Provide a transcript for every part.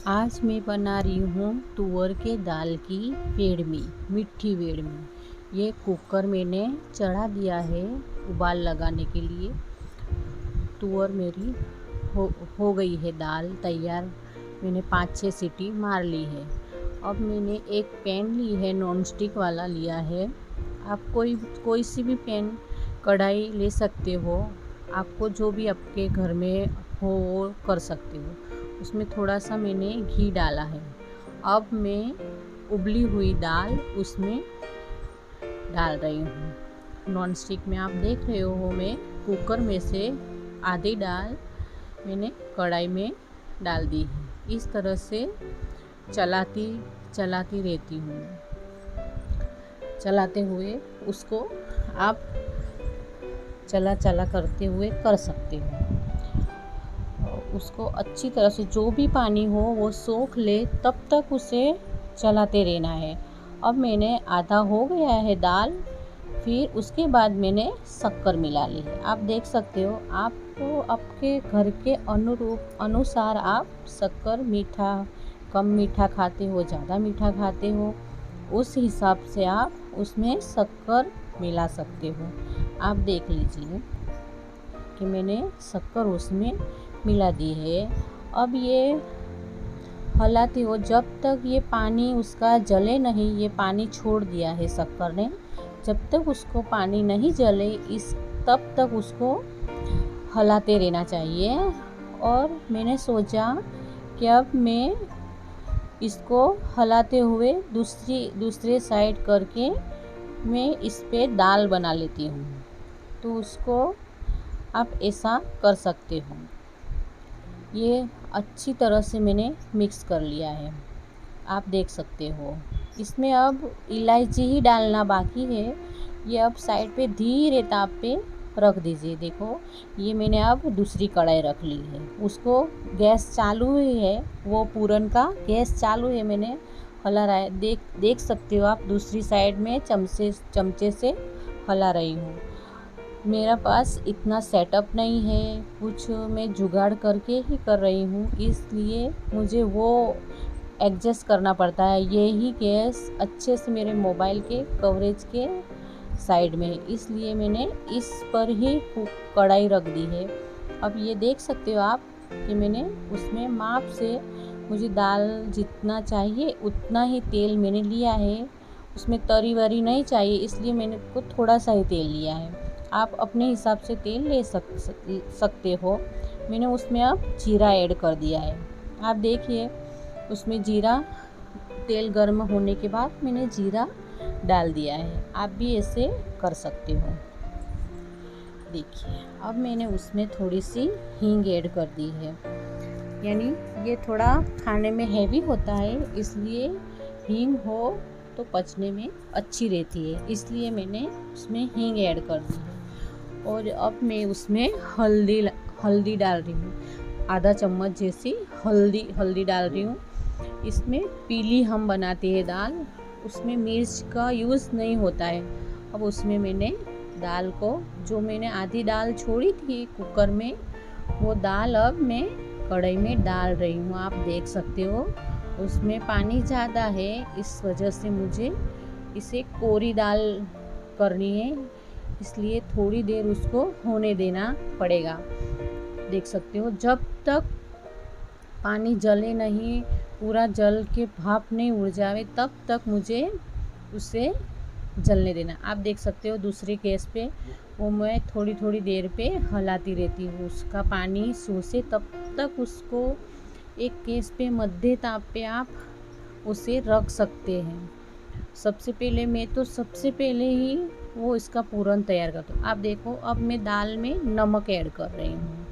आज मैं बना रही हूँ तुअर के दाल की वेड़मी, मीठी वेड़मी। ये कुकर मैंने चढ़ा दिया है उबाल लगाने के लिए। तुअर मेरी हो गई है दाल तैयार। मैंने 5-6 सीटी मार ली है। अब मैंने एक पैन ली है, नॉन स्टिक वाला लिया है। आप कोई सी भी पैन कढ़ाई ले सकते हो। आपको जो भी आपके घर में हो वो कर सकते हो। उसमें थोड़ा सा मैंने घी डाला है। अब मैं उबली हुई दाल उसमें डाल रही हूँ। नॉन स्टिक में आप देख रहे हो, मैं कुकर में से आधी दाल मैंने कढ़ाई में डाल दी है। इस तरह से चलाती रहती हूँ। चलाते हुए उसको आप चला करते हुए कर सकते हो। उसको अच्छी तरह से जो भी पानी हो वो सोख ले, तब तक उसे चलाते रहना है। अब मैंने आधा हो गया है दाल, फिर उसके बाद मैंने शक्कर मिला ली है। आप देख सकते हो, आपको आपके घर के अनुसार आप शक्कर मीठा कम मीठा खाते हो, ज़्यादा मीठा खाते हो, उस हिसाब से आप उसमें शक्कर मिला सकते हो। आप देख लीजिए कि मैंने शक्कर उसमें मिला दी है। अब ये हलाती हो जब तक ये पानी उसका जले नहीं। ये पानी छोड़ दिया है शक्कर ने, जब तक उसको पानी नहीं जले तब तक उसको हलाते रहना चाहिए। और मैंने सोचा कि अब मैं इसको हलाते हुए दूसरे साइड करके मैं इस पे दाल बना लेती हूँ। तो उसको आप ऐसा कर सकते हो। ये अच्छी तरह से मैंने मिक्स कर लिया है, आप देख सकते हो। इसमें अब इलायची ही डालना बाकी है। ये अब साइड पे धीरे ताप पे रख दीजिए। देखो, ये मैंने अब दूसरी कढ़ाई रख ली है। उसको गैस चालू ही है, वो पूरन का गैस चालू है। मैंने हला रहा है, देख सकते हो आप। दूसरी साइड में चमचे से हला रही हूँ। मेरा पास इतना सेटअप नहीं है, कुछ मैं जुगाड़ करके ही कर रही हूँ, इसलिए मुझे वो एडजस्ट करना पड़ता है। यही गैस अच्छे से मेरे मोबाइल के कवरेज के साइड में, इसलिए मैंने इस पर ही कढ़ाई रख दी है। अब ये देख सकते हो आप कि मैंने उसमें माप से, मुझे दाल जितना चाहिए उतना ही तेल मैंने लिया है। उसमें तरी वरी नहीं चाहिए, इसलिए मैंने को थोड़ा सा ही तेल लिया है। आप अपने हिसाब से तेल ले सकते हो। मैंने उसमें अब जीरा ऐड कर दिया है। आप देखिए, उसमें जीरा, तेल गर्म होने के बाद मैंने जीरा डाल दिया है। आप भी ऐसे कर सकते हो। देखिए, अब मैंने उसमें थोड़ी सी हींग ऐड कर दी है। यानी ये थोड़ा खाने में हैवी होता है, इसलिए हींग हो तो पचने में अच्छी रहती है, इसलिए मैंने उसमें हींग ऐड कर दी है। और अब मैं उसमें हल्दी डाल रही हूँ। आधा चम्मच जैसी हल्दी डाल रही हूँ। इसमें पीली हम बनाते हैं दाल, उसमें मिर्च का यूज़ नहीं होता है। अब उसमें मैंने दाल को, जो मैंने आधी दाल छोड़ी थी कुकर में, वो दाल अब मैं कढ़ाई में डाल रही हूँ। आप देख सकते हो, उसमें पानी ज़्यादा है, इस वजह से मुझे इसे कोरी दाल करनी है, इसलिए थोड़ी देर उसको होने देना पड़ेगा। देख सकते हो, जब तक पानी जले नहीं, पूरा जल के भाप नहीं उड़ जावे, तब तक मुझे उसे जलने देना। आप देख सकते हो, दूसरे गैस पे वो मैं थोड़ी देर पे हलाती रहती हूँ। उसका पानी सूखे तब तक उसको एक गैस पे मध्य ताप पे आप उसे रख सकते हैं। सबसे पहले ही वो इसका पूरन तैयार कर दो। आप देखो, अब मैं दाल में नमक ऐड कर रही हूँ।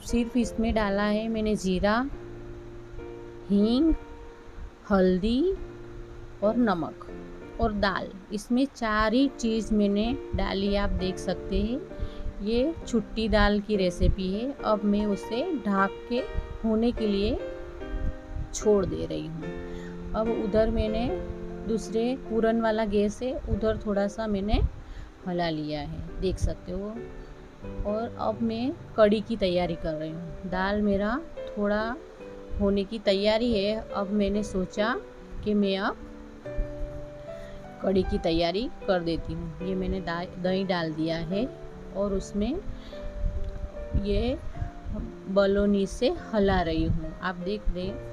सिर्फ इसमें डाला है मैंने जीरा, हींग, हल्दी और नमक और दाल। इसमें 4 ही चीज़ मैंने डाली, आप देख सकते हैं। ये छुट्टी दाल की रेसिपी है। अब मैं उसे ढक के होने के लिए छोड़ दे रही हूँ। अब उधर मैंने दूसरे पूरन वाला गैस है, उधर थोड़ा सा मैंने हला लिया है, देख सकते हो। और अब मैं कढ़ी की तैयारी कर रही हूँ। दाल मेरा थोड़ा होने की तैयारी है। अब मैंने सोचा कि मैं अब कढ़ी की तैयारी कर देती हूँ। ये मैंने दही डाल दिया है और उसमें ये बलौनी से हिला रही हूँ। आप देख रहे हैं,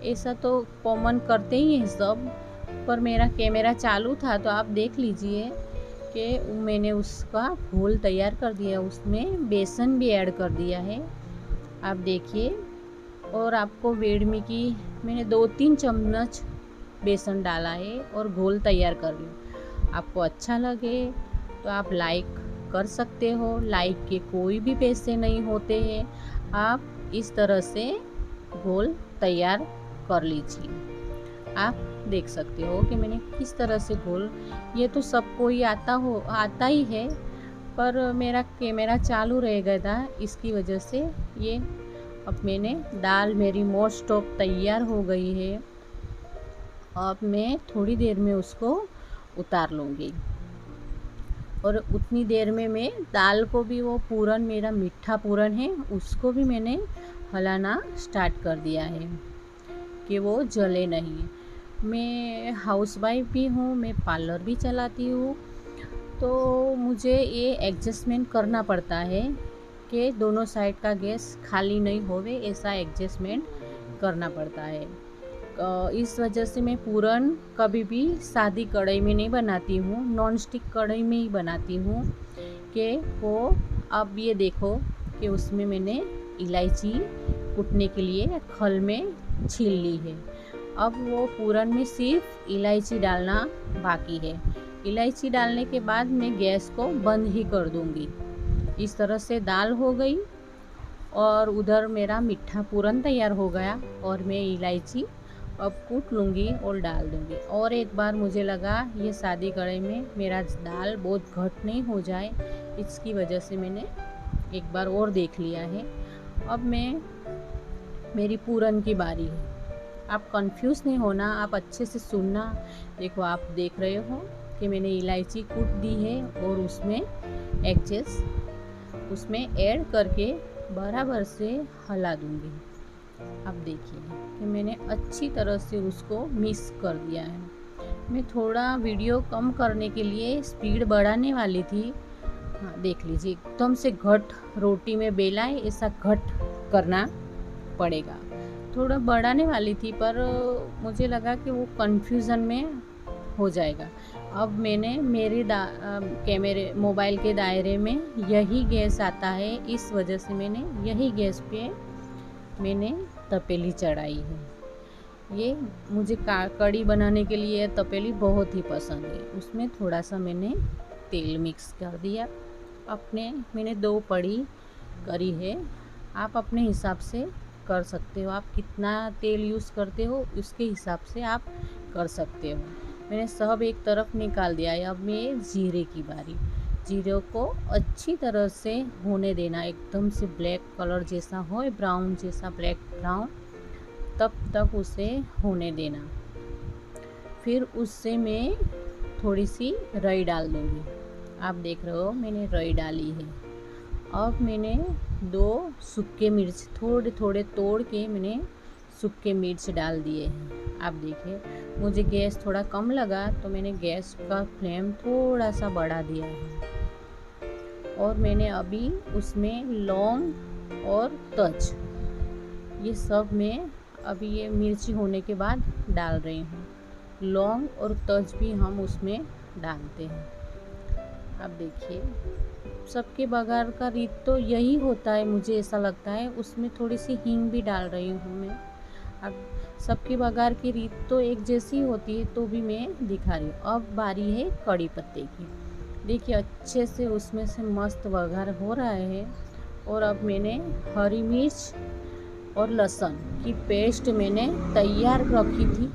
ऐसा तो कॉमन करते ही हैं सब, पर मेरा कैमरा चालू था तो आप देख लीजिए कि मैंने उसका घोल तैयार कर दिया। उसमें बेसन भी ऐड कर दिया है, आप देखिए। और आपको वेडमी की मैंने 2-3 चम्मच बेसन डाला है और घोल तैयार कर रही हूँ। आपको अच्छा लगे तो आप लाइक कर सकते हो, लाइक के कोई भी पैसे नहीं होते हैं। आप इस तरह से घोल तैयार कर लीजिए। आप देख सकते हो कि मैंने किस तरह से घोल, ये तो सबको ही आता ही है, पर मेरा कैमरा चालू रह गया था, इसकी वजह से ये। अब मैंने दाल मेरी मोस्ट ऑफ तैयार हो गई है। अब मैं थोड़ी देर में उसको उतार लूँगी और उतनी देर में मैं दाल को भी, वो पूरन मेरा मीठा पूरन है, उसको भी मैंने हिलाना स्टार्ट कर दिया है कि वो जले नहीं। मैं हाउसवाइफ भी हूँ, मैं पार्लर भी चलाती हूँ, तो मुझे ये एडजस्टमेंट करना पड़ता है कि दोनों साइड का गैस खाली नहीं होवे, ऐसा एडजस्टमेंट करना पड़ता है। इस वजह से मैं पूरन कभी भी सादी कढ़ाई में नहीं बनाती हूँ, नॉन स्टिक कढ़ाई में ही बनाती हूँ। कि वो अब ये देखो कि उसमें मैंने इलायची कूटने के लिए खल में छील ली है। अब वो पूरन में सिर्फ इलायची डालना बाकी है। इलायची डालने के बाद मैं गैस को बंद ही कर दूँगी। इस तरह से दाल हो गई और उधर मेरा मीठा पूरन तैयार हो गया और मैं इलायची अब कूट लूँगी और डाल दूँगी। और एक बार मुझे लगा ये सादी कढ़ाई में मेरा दाल बहुत घट नहीं हो जाए, इसकी वजह से मैंने एक बार और देख लिया है। अब मेरी पूरन की बारी है। आप कंफ्यूज नहीं होना, आप अच्छे से सुनना। देखो, आप देख रहे हो कि मैंने इलायची कूट दी है और उसमें उसमें ऐड करके बराबर से हिला दूँगी। अब देखिए कि मैंने अच्छी तरह से उसको मिक्स कर दिया है। मैं थोड़ा वीडियो कम करने के लिए स्पीड बढ़ाने वाली थी। हाँ, देख लीजिए, एकदम से घट रोटी में बेला है ऐसा घट करना पड़ेगा। थोड़ा बढ़ाने वाली थी पर मुझे लगा कि वो कंफ्यूजन में हो जाएगा। अब मैंने मेरे मोबाइल के दायरे में यही गैस आता है, इस वजह से मैंने यही गैस पे मैंने तपेली चढ़ाई है। ये मुझे कढ़ी बनाने के लिए तपेली बहुत ही पसंद है। उसमें थोड़ा सा मैंने तेल मिक्स कर दिया। मैंने 2 पड़ी करी है, आप अपने हिसाब से कर सकते हो। आप कितना तेल यूज़ करते हो उसके हिसाब से आप कर सकते हो। मैंने सब एक तरफ निकाल दिया है। अब मैं जीरे की बारी। जीरे को अच्छी तरह से होने देना, एकदम से ब्लैक कलर जैसा हो, ब्राउन जैसा, ब्लैक ब्राउन, तब तक उसे होने देना। फिर उससे मैं थोड़ी सी राई डाल दूँगी। आप देख रहे हो मैंने राई डाली है। अब मैंने 2 सूखे मिर्च थोड़े थोड़े तोड़ के मैंने सूखे मिर्च डाल दिए हैं। आप देखिए, मुझे गैस थोड़ा कम लगा तो मैंने गैस का फ्लेम थोड़ा सा बढ़ा दिया है। और मैंने अभी उसमें लौंग और तज, ये सब मैं अभी ये मिर्ची होने के बाद डाल रही हूँ। लौंग और तज भी हम उसमें डालते हैं। अब देखिए, सबके बघार का रीत तो यही होता है, मुझे ऐसा लगता है। उसमें थोड़ी सी हींग भी डाल रही हूँ मैं। अब सबकी बघार की रीत तो एक जैसी होती है, तो भी मैं दिखा रही हूँ। अब बारी है कड़ी पत्ते की। देखिए, अच्छे से उसमें से मस्त बघार हो रहा है। और अब मैंने हरी मिर्च और लहसुन की पेस्ट मैंने तैयार रखी थी,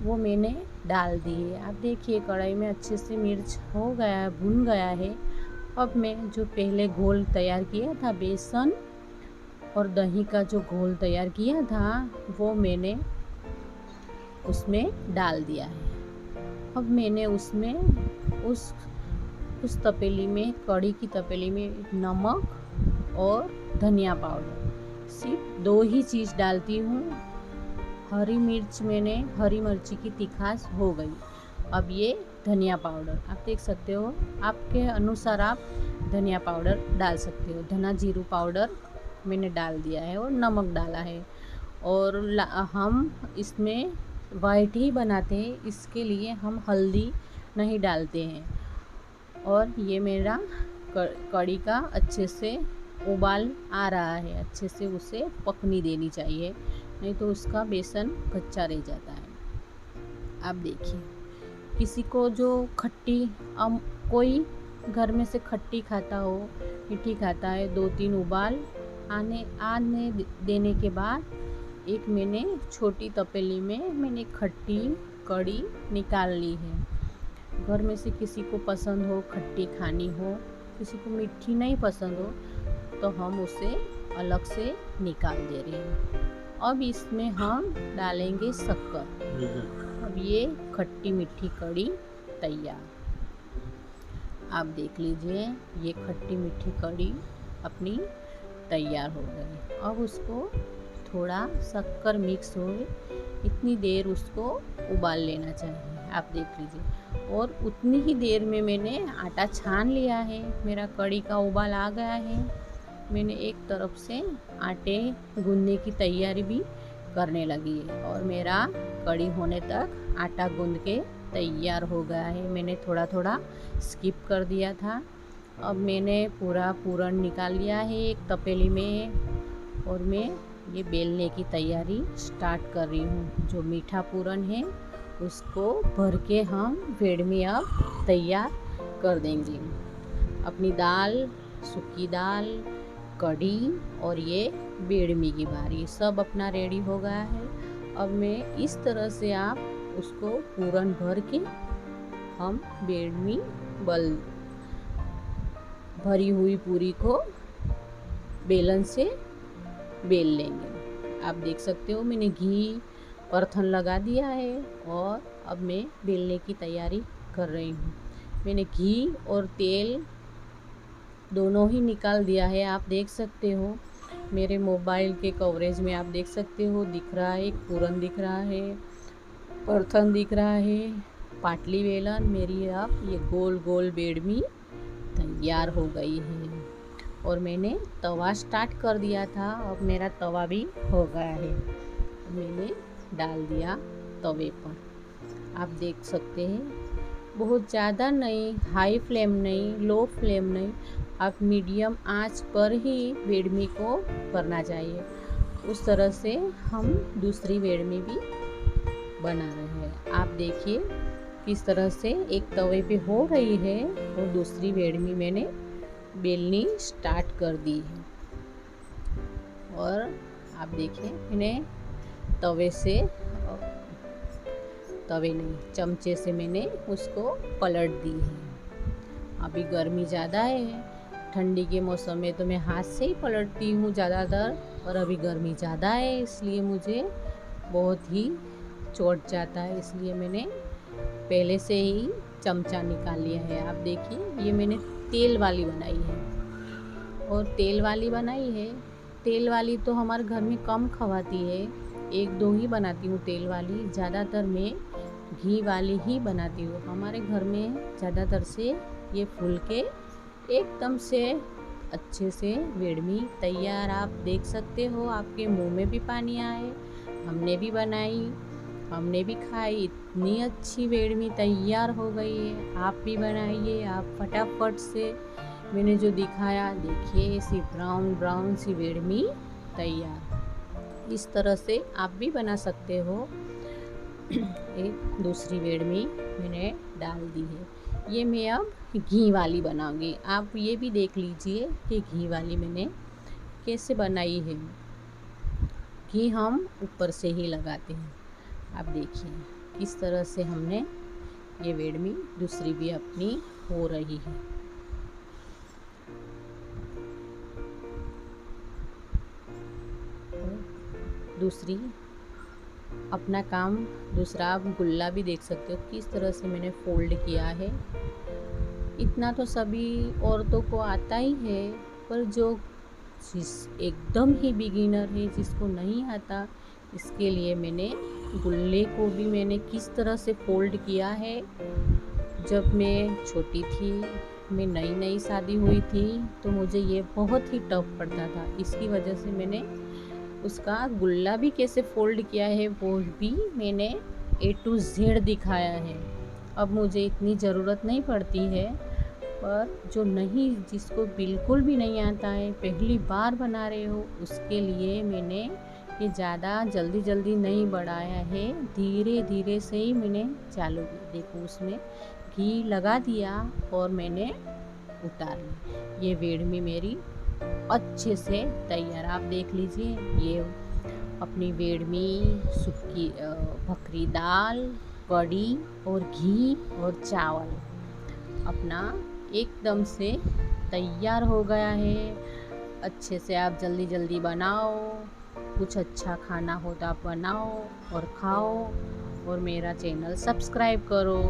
वो मैंने डाल दी है। आप देखिए, कढ़ाई में अच्छे से मिर्च हो गया है, भुन गया है। अब मैं जो पहले घोल तैयार किया था, बेसन और दही का जो घोल तैयार किया था, वो मैंने उसमें डाल दिया है। अब मैंने उसमें उस तपेली में, कढ़ी की तपेली में नमक और धनिया पाउडर, सिर्फ 2 ही चीज़ डालती हूँ। हरी मिर्ची की तिखास हो गई। अब ये धनिया पाउडर आप देख सकते हो, आपके अनुसार आप धनिया पाउडर डाल सकते हो। धना जीरू पाउडर मैंने डाल दिया है और नमक डाला है। और हम इसमें वाइट ही बनाते हैं, इसके लिए हम हल्दी नहीं डालते हैं। और ये मेरा कढ़ी का अच्छे से उबाल आ रहा है, अच्छे से उसे पकनी देनी चाहिए, नहीं तो उसका बेसन कच्चा रह जाता है। आप देखिए, किसी को जो कोई घर में से खट्टी खाता हो, मीठी खाता है, 2-3 उबाल आने देने के बाद एक मैंने छोटी तपेली में मैंने खट्टी कढ़ी निकाल ली है। घर में से किसी को पसंद हो खट्टी खानी हो, किसी को मीठी नहीं पसंद हो, तो हम उसे अलग से निकाल दे रहे हैं। अब इसमें हम डालेंगे शक्कर। अब ये खट्टी मीठी कढ़ी तैयार। आप देख लीजिए, ये खट्टी मीठी कढ़ी अपनी तैयार हो गई। अब उसको थोड़ा शक्कर मिक्स हो इतनी देर उसको उबाल लेना चाहिए। आप देख लीजिए, और उतनी ही देर में मैंने आटा छान लिया है। मेरा कढ़ी का उबाल आ गया है। मैंने एक तरफ से आटे गूंदने की तैयारी भी करने लगी है, और मेरा कढ़ी होने तक आटा गूंद के तैयार हो गया है। मैंने थोड़ा थोड़ा स्किप कर दिया था। अब मैंने पूरा पूरन निकाल लिया है एक तपेली में, और मैं ये बेलने की तैयारी स्टार्ट कर रही हूँ। जो मीठा पूरन है उसको भर के हम वेड़मी अब तैयार कर देंगे। अपनी दाल, सूखी दाल, कढ़ी और ये बेड़मी की बारी सब अपना रेडी हो गया है। अब मैं इस तरह से आप उसको पूरन भर के हम बेड़मी भरी हुई पूरी को बेलन से बेल लेंगे। आप देख सकते हो, मैंने घी परथन लगा दिया है और अब मैं बेलने की तैयारी कर रही हूँ। मैंने घी और तेल दोनों ही निकाल दिया है। आप देख सकते हो मेरे मोबाइल के कवरेज में, आप देख सकते हो दिख रहा है, एक पूरन दिख रहा है, परथन दिख रहा है, पाटली बेलन मेरी अब ये गोल गोल बेड़मी तैयार हो गई है। और मैंने तवा स्टार्ट कर दिया था, अब मेरा तवा भी हो गया है। मैंने डाल दिया तवे पर। आप देख सकते हैं, बहुत ज़्यादा नहीं, हाई फ्लेम नहीं, लो फ्लेम नहीं, आप मीडियम आंच पर ही बेड़मी को करना चाहिए। उस तरह से हम दूसरी बेड़मी भी बना रहे हैं। आप देखिए किस तरह से एक तवे पे हो रही है और दूसरी बेड़मी मैंने बेलनी स्टार्ट कर दी है। और आप देखिए, मैंने चमचे से मैंने उसको पलट दी है। अभी गर्मी ज़्यादा है, ठंडी के मौसम में तो मैं हाथ से ही पलटती हूँ ज़्यादातर, और अभी गर्मी ज़्यादा है इसलिए मुझे बहुत ही चोट जाता है, इसलिए मैंने पहले से ही चमचा निकाल लिया है। आप देखिए, ये मैंने तेल वाली बनाई है, और तेल वाली तो हमारे घर में कम खवाती है, 1-2 ही बनाती हूँ तेल वाली। ज़्यादातर मैं घी वाली ही बनाती हूँ। हमारे घर में ज़्यादातर से ये फुलके एकदम से अच्छे से बेड़मी तैयार। आप देख सकते हो, आपके मुंह में भी पानी आए। हमने भी बनाई, हमने भी खाई, इतनी अच्छी बेड़मी तैयार हो गई है। आप भी बनाइए, आप फटाफट से। मैंने जो दिखाया, देखिए ऐसी ब्राउन ब्राउन सी बेड़मी तैयार। इस तरह से आप भी बना सकते हो। एक दूसरी बेड़मी मैंने डाल दी है। ये मैं अब घी वाली बनाऊंगी। आप ये भी देख लीजिए कि घी वाली मैंने कैसे बनाई है। घी हम ऊपर से ही लगाते हैं। आप देखिए किस तरह से हमने ये बेड़मी दूसरी भी अपनी हो रही है। दूसरी अपना काम दूसरा आप गुल्ला भी देख सकते हो किस तरह से मैंने फोल्ड किया है। इतना तो सभी औरतों को आता ही है, पर जो एकदम ही बिगिनर है, जिसको नहीं आता इसके लिए मैंने गुल्ले को भी मैंने किस तरह से फोल्ड किया है। जब मैं छोटी थी, मैं नई शादी हुई थी, तो मुझे ये बहुत ही टफ पड़ता था। इसकी वजह से मैंने उसका गुल्ला भी कैसे फोल्ड किया है वो भी मैंने A to Z दिखाया है। अब मुझे इतनी ज़रूरत नहीं पड़ती है, पर जिसको बिल्कुल भी नहीं आता है, पहली बार बना रहे हो, उसके लिए मैंने ये ज़्यादा जल्दी नहीं बढ़ाया है, धीरे धीरे से ही मैंने चालू किया। देखो उसमें घी लगा दिया और मैंने उतार ली। ये वेड़मी मेरी अच्छे से तैयार, आप देख लीजिए। ये अपनी वेड़मी, सूखी बकरी दाल, कड़ी और घी और चावल अपना एकदम से तैयार हो गया है। अच्छे से आप जल्दी बनाओ, कुछ अच्छा खाना हो तो आप बनाओ और खाओ, और मेरा चैनल सब्सक्राइब करो।